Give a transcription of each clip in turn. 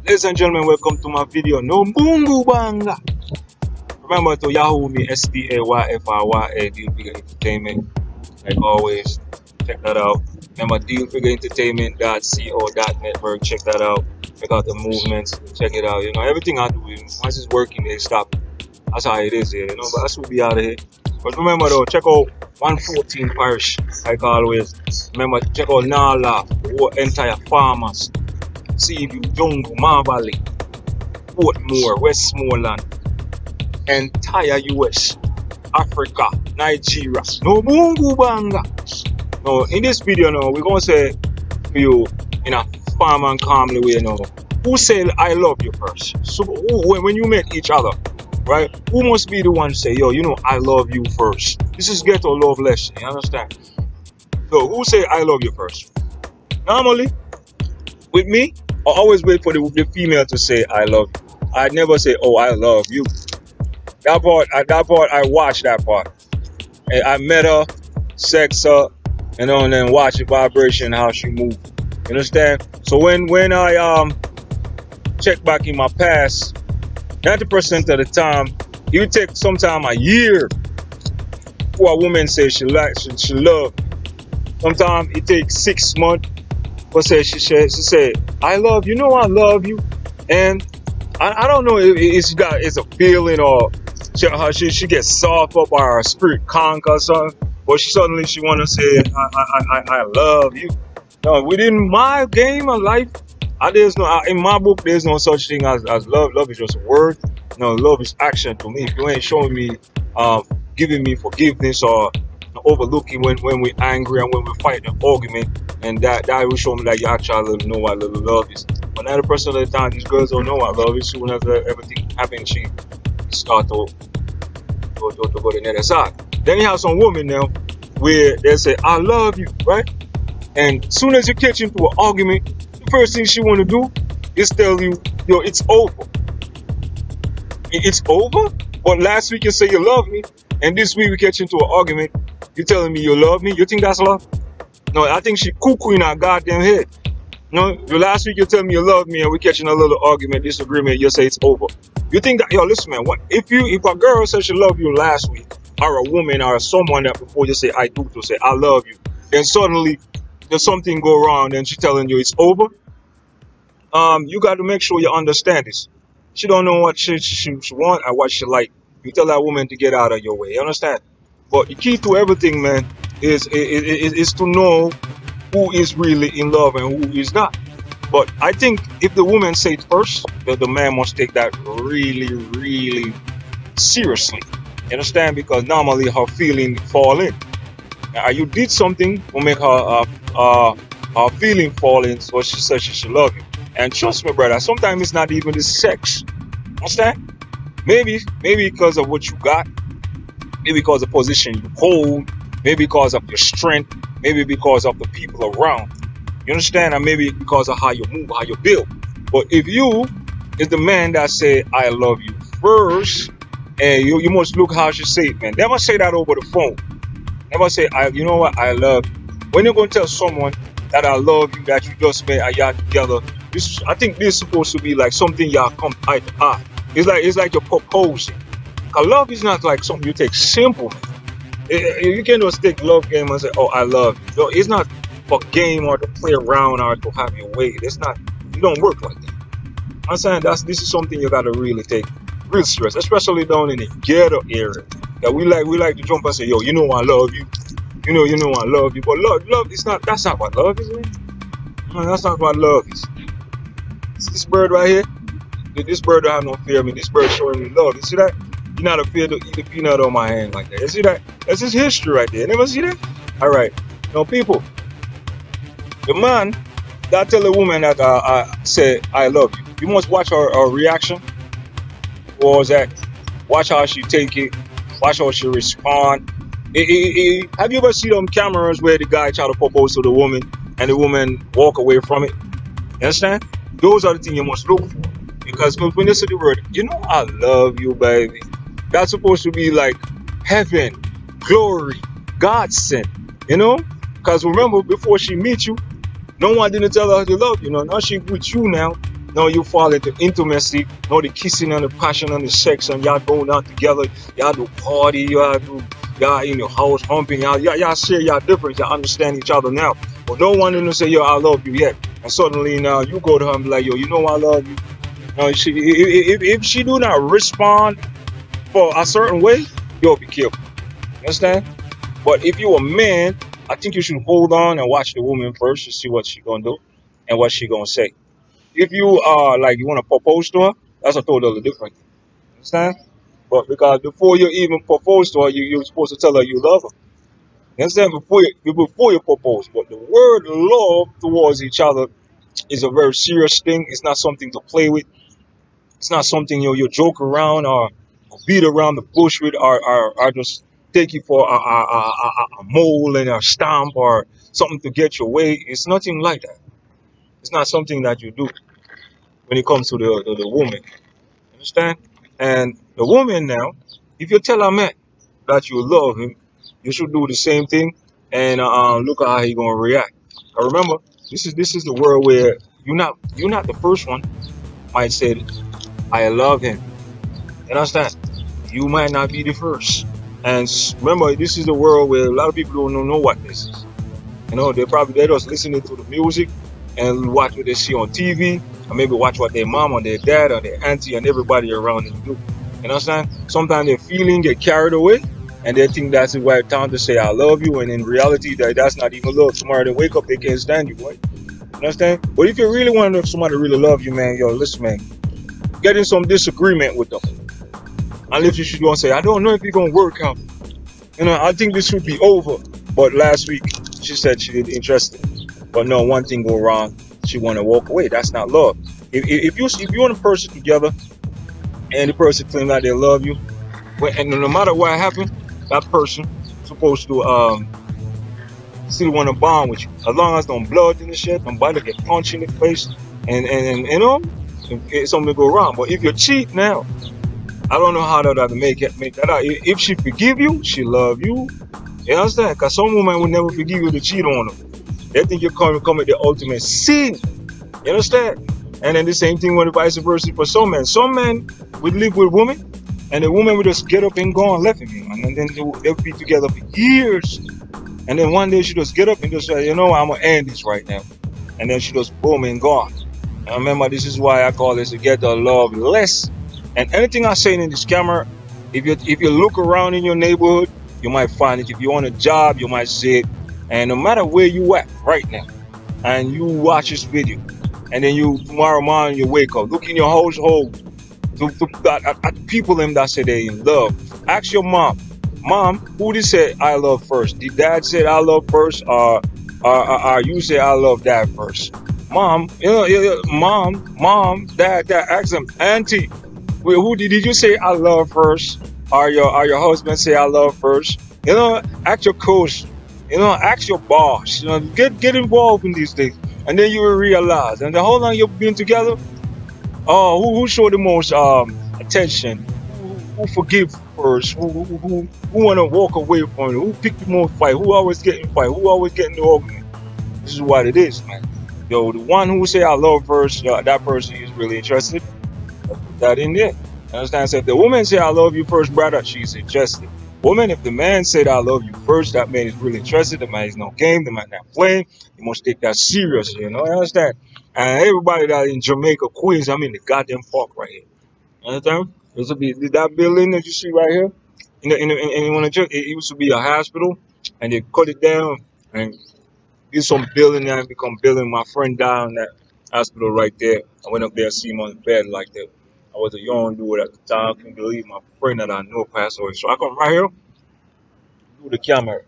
Ladies and gentlemen, welcome to my video. No Bungu Banga. Remember to Yahoo me STAYFRYA Deal Figure Entertainment. Like always, check that out. Remember dealfigureentertainment.co.network. Check that out. Check out the movements. Check it out. You know, everything I do, once it's working, they stop. That's how it is here, you know, but I should be out of here. But remember though, check out 114 Parish, like always. Remember, check out Nala, the entire farmers. Seaview, Jungle, Marvally, Portmore, Westmoreland, entire US, Africa, Nigeria. No Bungu Banga. Now, in this video now, we're going to say to you in a calm and calmly way now, who said I love you first? So when you met each other, right, who must be the one to say, yo, you know, I love you first? This is ghetto love lesson, you understand? So who say I love you first? Normally, with me, I always wait for the female to say I love you. I never say, oh, I love you. That part, I watched that part. And I met her, sex her, you know, and then watch the vibration, how she move. You understand? So when I check back in my past, 90% of the time, it would take sometime a year for a woman say she love me. Sometimes it takes 6 months. But she said, I love you, know I love you. And I don't know if it's a feeling or she gets soft up or her spirit conquer or something. But suddenly she want to say, I love you. No, within my game of life, there's no, in my book, there's no such thing as love. Love is just a word. No, love is action to me. If you ain't showing me, giving me forgiveness or overlooking when we're angry and when we fight an argument, and that will show me that you actually know what little love is. But 90% of the time, these girls don't know what love is. Soon as everything happens, she start to go to the other side. Then you have some women now where they say, I love you, right? And as soon as you catch into an argument, the first thing she want to do is tell you, yo, it's over. It's over? But last week you say you love me, and this week we catch into an argument, you telling me you love me? You think that's love? No, I think she cuckoo in her goddamn head. No, the last week you tell me you love me and we catching a little argument, disagreement, you say it's over. You think that, yo, listen man, what if a girl says she love you last week, or a woman or someone that before you say I do to say I love you, and suddenly there's something go wrong and she telling you it's over, you got to make sure you understand this. She don't know what she want or what she like. You tell that woman to get out of your way, you understand? But the key to everything, man, is to know who is really in love and who is not. But I think if the woman says it first, that the man must take that really, really seriously. You understand? Because normally her feeling fall in. Now, you did something to make her feeling fall in, so she says she should love you. And trust me, brother, sometimes it's not even the sex. Understand? Maybe because of what you got. Maybe because of the position you hold, maybe because of your strength, maybe because of the people around. You understand? And maybe because of how you move, how you build. But if you is the man that say, I love you first, and you must look how she say it, man. Never say that over the phone. Never say, you know what, I love you. When you're going to tell someone that I love you, that you just met, y'all together, I think this is supposed to be like something y'all come eye to eye. It's like you're proposing. Love is not like something you take simple. You can't just take love game and say, oh, I love you. No, it's not for game or to play around or to have your way. It's not, you don't work like that. I'm saying this is something you gotta really take real stress, especially down in the ghetto area. That we like to jump and say, yo, you know I love you. You know I love you. But love is not, that's not what love is, man. No, that's not what love is. It's this bird right here. This bird don't have no fear of me. This bird showing me love. You see that? You're not afraid to eat a peanut on my hand like that. You see that? That's his history right there. You never see that? Alright. Now people, the man that tell a woman that I say I love you, you must watch her reaction. What was that? Watch how she take it. Watch how she respond. Have you ever seen them cameras where the guy try to propose to the woman and the woman walk away from it? You understand? Those are the things you must look for. Because when you say the word, you know I love you, baby. That's supposed to be like heaven, glory, God sent, you know? Because remember, before she meets you, no one didn't tell her to love you. Now she with you now. Now you fall into intimacy. Now the kissing and the passion and the sex, and y'all going out together. Y'all do party. Y'all in your house humping. Y'all share y'all difference. Y'all understand each other now. But don't want them to say, yo, I love you yet. And suddenly now you go to her and be like, yo, you know I love you. Now if she do not respond for a certain way, yo, be careful. You understand? But if you're a man, I think you should hold on and watch the woman first to see what she gonna do and what she gonna say. If you are like you want to propose to her, that's a totally different thing. Understand? But because before you even propose to her, you're supposed to tell her you love her. You understand? Before you propose. But the word love towards each other is a very serious thing. It's not something to play with. It's not something you joke around or beat around the bush with or just take you for a mole and a stamp or something to get your way. It's nothing like that. It's not something that you do when it comes to the woman. Understand? And the woman now, if you tell a man that you love him, you should do the same thing and look at how he gonna react. Now remember, this is the world where you're not the first one might say I love him. You understand? You might not be the first. And remember, this is the world where a lot of people don't know what this is. You know, they're just listening to the music and watch what they see on TV, or maybe watch what their mom or their dad or their auntie and everybody around them do. You understand? Sometimes their feeling get carried away and they think that's the right time to say I love you, and in reality that's not even love. Tomorrow they wake up, they can't stand you, boy. You understand? But if you really want to know if somebody really love you, man, yo, listen, man, get in some disagreement with them. And if you should go and say, I don't know if it's gonna work out. You know, I think this should be over. But last week she said she didn't interested. But no, one thing go wrong, she wanna walk away. That's not love. If you want a person together and the person claims that they love you, and no matter what happened, that person supposed to still want to bond with you. As long as no blood in the shit, nobody get punched in the face, and you know, if something go wrong. But if you cheat now, I don't know how to make that out. If she forgive you, she love you. You understand? Because some women will never forgive you to cheat on them. They think you're coming the ultimate sin. You understand? And then the same thing with the vice versa for some men. Some men would live with women, and the woman would just get up and go and left him. And then they'll be together for years. And then one day she just get up and just say, you know, I'm going to end this right now. And then she just boom and gone. And remember, this is why I call this to get the love less. And anything I say in this camera, if you look around in your neighborhood, you might find it. If you want a job, you might see it. And no matter where you at right now, and you watch this video, and then tomorrow morning you wake up, look in your household, at people them that say they in love. Ask your mom, who did say I love first? Did dad say I love first, or you say I love dad first? Mom, mom, dad, ask them, auntie. Who did you say I love first? Or your husband say I love first? You know, ask your coach. You know, ask your boss. You know, get involved in these things, and then you will realize. And the whole long you've been together, who showed the most attention? Who forgive first? Who want to walk away from it? Who picked the most fight? Who always getting fight? Who always getting the argument? This is what it is, man. Yo, the one who say I love first, that person is really interested. Put that in there. Understand? So if the woman say I love you first, brother, she's interested. Woman, if the man said I love you first, that man is really interested. The man is no game. The man not playing. You must take that seriously. You know? You understand? And everybody that in Jamaica, Queens, I'm in the goddamn park right here. You understand? This will be that building that you see right here. It used to be a hospital, and they cut it down and did some building there and become building. My friend died in that hospital right there. I went up there and see him on the bed like that. I was a young dude at the time. I couldn't believe my friend that I know passed away. So I come right here, do the camera.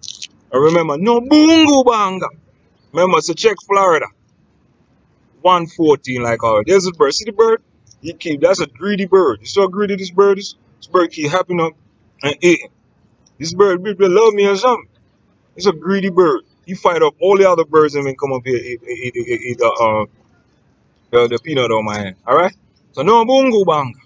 And remember, no boongo banga. Remember, so check Florida. 114 like all. There's a bird. See the bird? That's a greedy bird. You see how greedy this bird is? This bird keep hopping up and eating. This bird love me or something. It's a greedy bird. He fight up all the other birds and then come up here eat the peanut on my hand. Alright? So no boongo banga.